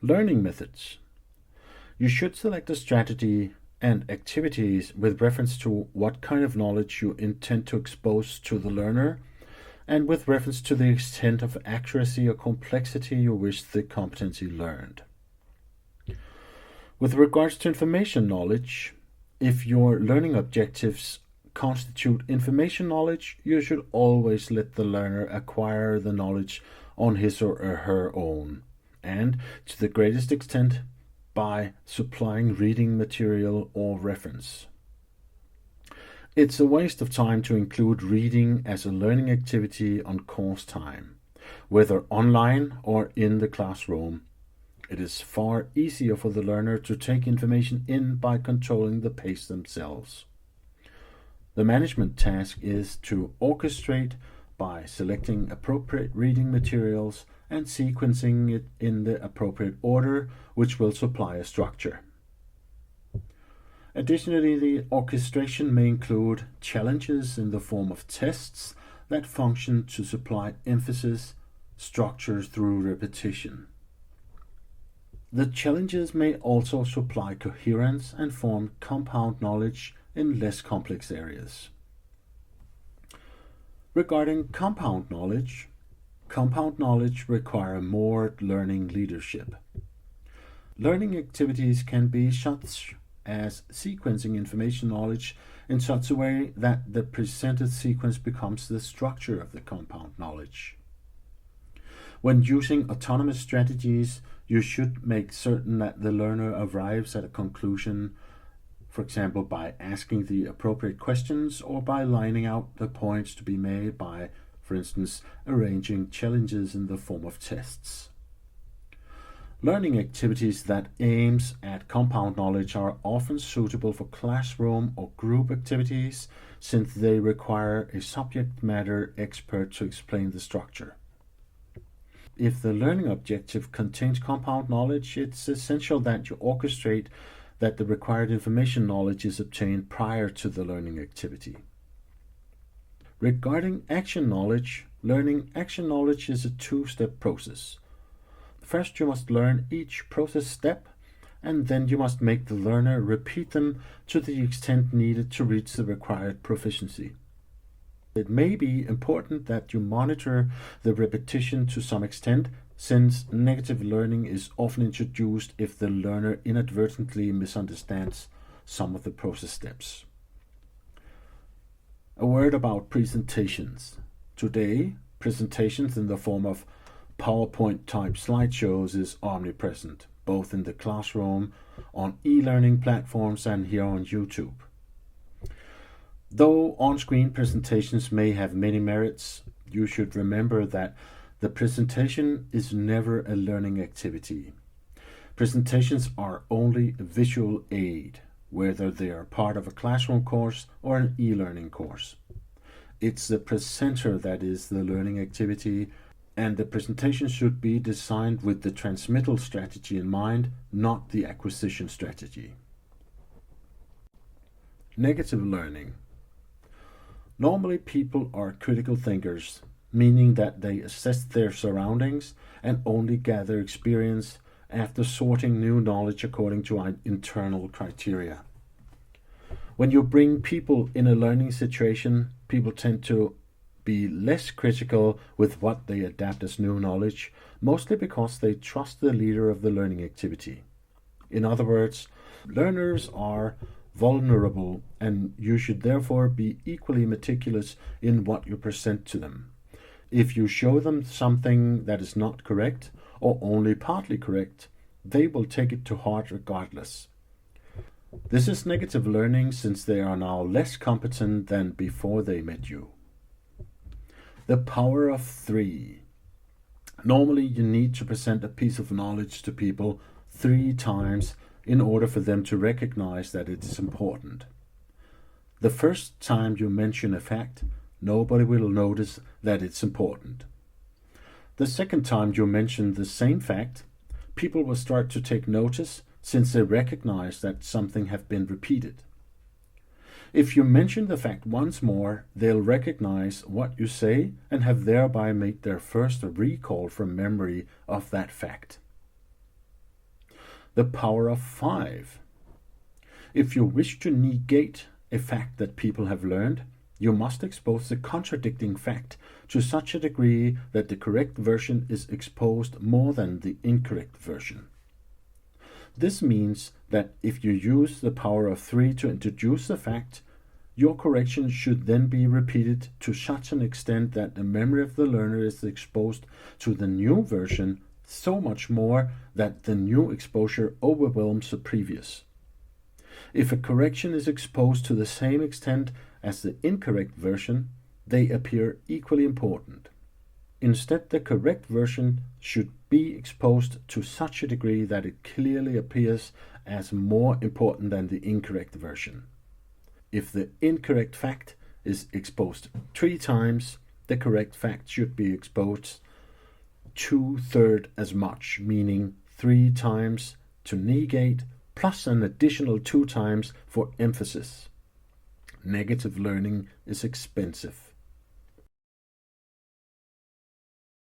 Learning methods. You should select a strategy and activities with reference to what kind of knowledge you intend to expose to the learner and with reference to the extent of accuracy or complexity you wish the competency learned. With regards to information knowledge, if your learning objectives constitute information knowledge, you should always let the learner acquire the knowledge on his or her own, and to the greatest extent by supplying reading material or reference. It's a waste of time to include reading as a learning activity on course time, whether online or in the classroom. It is far easier for the learner to take information in by controlling the pace themselves. The management task is to orchestrate by selecting appropriate reading materials and sequencing it in the appropriate order, which will supply a structure. Additionally, the orchestration may include challenges in the form of tests that function to supply emphasis, structure through repetition. The challenges may also supply coherence and form compound knowledge in less complex areas. Regarding compound knowledge require more learning leadership. Learning activities can be such as sequencing information knowledge in such a way that the presented sequence becomes the structure of the compound knowledge. When using autonomous strategies, you should make certain that the learner arrives at a conclusion, for example, by asking the appropriate questions or by lining out the points to be made by, for instance, arranging challenges in the form of tests. Learning activities that aims at compound knowledge are often suitable for classroom or group activities since they require a subject matter expert to explain the structure. If the learning objective contains compound knowledge, it's essential that you orchestrate that the required information knowledge is obtained prior to the learning activity. Regarding action knowledge, learning action knowledge is a two-step process. First, you must learn each process step, and then you must make the learner repeat them to the extent needed to reach the required proficiency. It may be important that you monitor the repetition to some extent, since negative learning is often introduced if the learner inadvertently misunderstands some of the process steps. A word about presentations. Today, presentations in the form of PowerPoint type slideshows is omnipresent, both in the classroom, on e-learning platforms, and here on YouTube. Though on-screen presentations may have many merits, you should remember that the presentation is never a learning activity. Presentations are only a visual aid, whether they are part of a classroom course or an e-learning course. It's the presenter that is the learning activity, and the presentation should be designed with the transmittal strategy in mind, not the acquisition strategy. Negative learning. Normally, people are critical thinkers, meaning that they assess their surroundings and only gather experience after sorting new knowledge according to internal criteria. When you bring people in a learning situation, people tend to be less critical with what they adapt as new knowledge, mostly because they trust the leader of the learning activity. In other words, learners are vulnerable, and you should therefore be equally meticulous in what you present to them. If you show them something that is not correct or only partly correct, they will take it to heart regardless. This is negative learning since they are now less competent than before they met you. The power of 3. Normally, you need to present a piece of knowledge to people 3 times in order for them to recognize that it is important. The first time you mention a fact, nobody will notice that it's important. The second time you mention the same fact, people will start to take notice since they recognize that something has been repeated. If you mention the fact once more, they'll recognize what you say and have thereby made their first recall from memory of that fact. the power of 5. If you wish to negate a fact that people have learned, you must expose the contradicting fact to such a degree that the correct version is exposed more than the incorrect version. This means that if you use the power of 3 to introduce the fact, your correction should then be repeated to such an extent that the memory of the learner is exposed to the new version so much more that the new exposure overwhelms the previous. If a correction is exposed to the same extent as the incorrect version, they appear equally important. Instead, the correct version should be exposed to such a degree that it clearly appears as more important than the incorrect version. If the incorrect fact is exposed 3 times, the correct fact should be exposed 2/3 as much, meaning 3 times to negate plus an additional 2 times for emphasis. Negative learning is expensive.